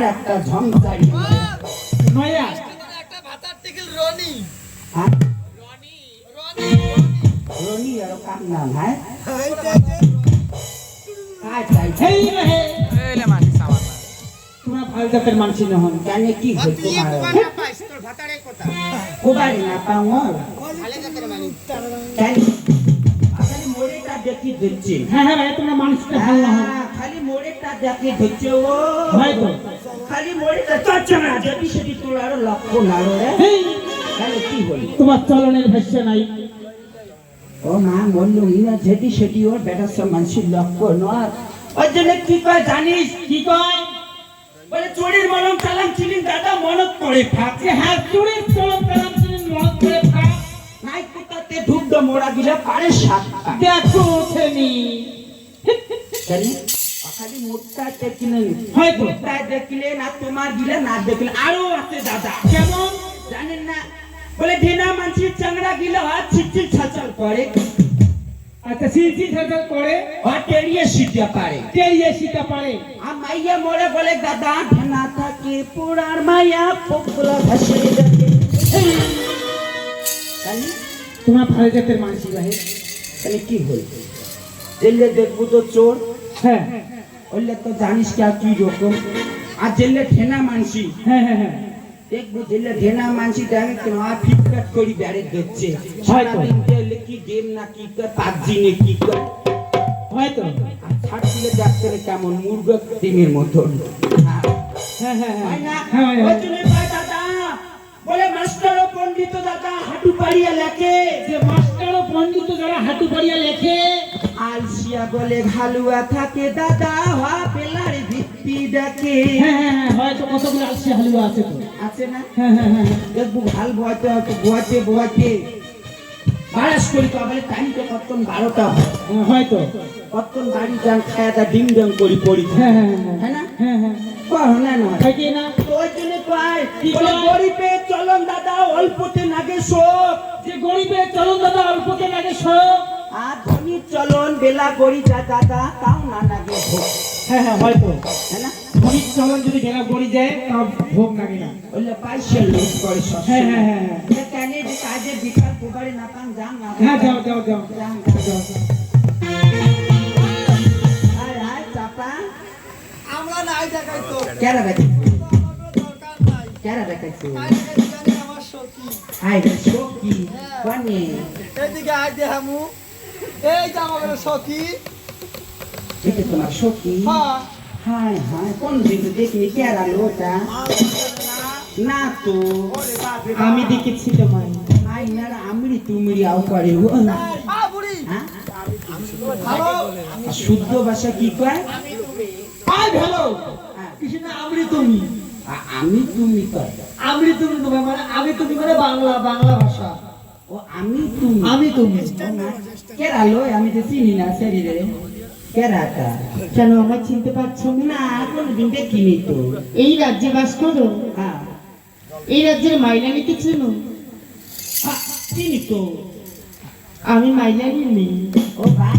একটা ঝংকারি নয়া একটা ভাতার টিকিল রনি হ্যাঁ রনি রনি রনি আর কার নাম হ্যাঁ এই কাজ চাই সেই রহে এলে মাটি সামান না তোমরা ভালো জাতের মানুষ নহন জানে কি হল তুই তোমার কোন পাইছ তোর ভাতারে কথা কোবারে না পাও ভালো জাতের মানুষ খালি খালি মোড়েটা দেখি ধরছে হ্যাঁ হ্যাঁ ভাই তোমরা মানুষটা ভালো নহন খালি মোড়েটা দেখি ধরছে ও হয়তো খালি মোড়েটা চচ্ছে না যদি সেটি তোর আরো লক্ষ্য না রে হেই তাহলে কি হলি তোমার চলনের ভাষ্য নাই ও মা বললো না যেটি সেটি ওর বেটার সব মানুষের লক্ষ্য নয় ওই জন্য কি কয় জানিস কি কয় বলে চোরের মলম চালান ছিলেন দাদা মনত করে থাকে হ্যাঁ চুরির চলন কালাম ছিলেন মন করে থাক নাই কোথাতে ঢুকড মোড়া গিলা পারে সাত দেখো ওঠেনি জানি খালি মোটটা দেখিলেন হয়তো মোটটা দেখিলেন আর তোমার গিলা না দেখলেন আরো আছে দাদা কেমন জানেন না বলে ঢেনা মানসির চাংড়া গিলা আর ছিটছিট ছাচাল করে আচ্ছা সিলসি ঠাটাল করে আর টেরিয়ে সিটিয়া পারে তেরিয়ে সীতা পারে আর মাইয়া মোড়ে বলে দাদা ঢেনা থাকে পুরার মাইয়া পোকলা ভাসে দেখে জানি তোমরা ভালো জাতের মানুষ ভাই তাহলে কি হল জেলে দেখবো তো চোর হ্যাঁ বললে তো জানিস কি আর কি রকম আর জেলে ঠেনা মানসি হ্যাঁ হ্যাঁ হ্যাঁ দেখবো জেলে ঠেনা মানসি দেখে কেন আর ফিটকাট করি বেড়ে দিচ্ছে হয়তো। সারাদিন জেলে কি গেম না কি কর পাবজি নে কি কর হয়তো আর ছাড় দিলে দেখতে রে কেমন মুরগা ডিমের মতন হ্যাঁ হ্যাঁ হয় না? হ্যাঁ হ্যাঁ ওই জন্যই কয় দাদা বলে মাস্টার ও পণ্ডিত দাদা হাঁটু পাড়িয়া লেখে যে মাস্টার ও পণ্ডিত যারা হাঁটু পাড়িয়া লেখে আলসিয়া বলে ঘালুয়া থাকে দাদা হওয়া পেলার ভিত্তি ডাকে হ্যাঁ হ্যাঁ হ্যাঁ হয়তো কতগুলো আসছে হালুয়া আছে তো আছে না হ্যাঁ হ্যাঁ হ্যাঁ দেখবো ভাল বয়তে হয়তো বয়তে বয়তে বারাস করি তো বলে টাইম তো কতক্ষণ 12টা হয় হ্যাঁ, হয়তো কতক্ষণ বাড়ি যান খায়া তা ডিম ডাং করি পড়ি হ্যাঁ হ্যাঁ হ্যাঁ হ্যাঁ না হ্যাঁ হ্যাঁ কয় না না থাকে না তো ওই জন্য কয় কি বলে কয়? গরিবে চলন দাদা অল্পতে নাগে শোক যে গরিবের চলন দাদা অল্পতে লাগে শোক আর ধনীর চলন বেলা গড়ি যা দাদা তাও না নাগে ভোগ হ্যাঁ হ্যাঁ হয়তো হ্যাঁ না ধনিক চলন যদি বেলা গড়ি যায় তা ভোগ লাগে না বললে পয়সা লুট করে সব হ্যাঁ হ্যাঁ হ্যাঁ হ্যাঁ কেন যে কাজে বিকাল কুবারে না পান যান না হ্যাঁ যাও যাও যাও যান যাও আয় আয় চাপা আমরা নাই দেখাই তো কেরা দেখে দরকার নাই কেরা দেখাইছো আই জানি আমার সখী আয় রে সখী কোনে এদিকে আই দেখামু এই যে আমার সখী এটা তোমার সখী হ্যাঁ হায় হায় কোন দিন তো দেখিনি কেরা লোটা না তো আমি দেখেছি তোমায় আই না আমরি তুমরি আও করে ও আ বুড়ি হ্যাঁ হ্যালো আর শুদ্ধ ভাষা কি কয় আই ভালো কিছু না আমি তুমি আমি তুমি কয় আমি তুমি তোমায় মানে আমি তুমি মানে বাংলা বাংলা ভাষা ও আমি তুমি আমি তুমি কেরা লো আমি তো চিনি না শরীরে কেরাটা কেন আমায় চিনতে পারছো না না কোনদিন দেখিনি তো এই রাজ্যে বাস করো হ্যাঁ এই রাজ্যের মাইলানিকে চেনো চিনি তো আমি মাইলানি নেই ও ভাই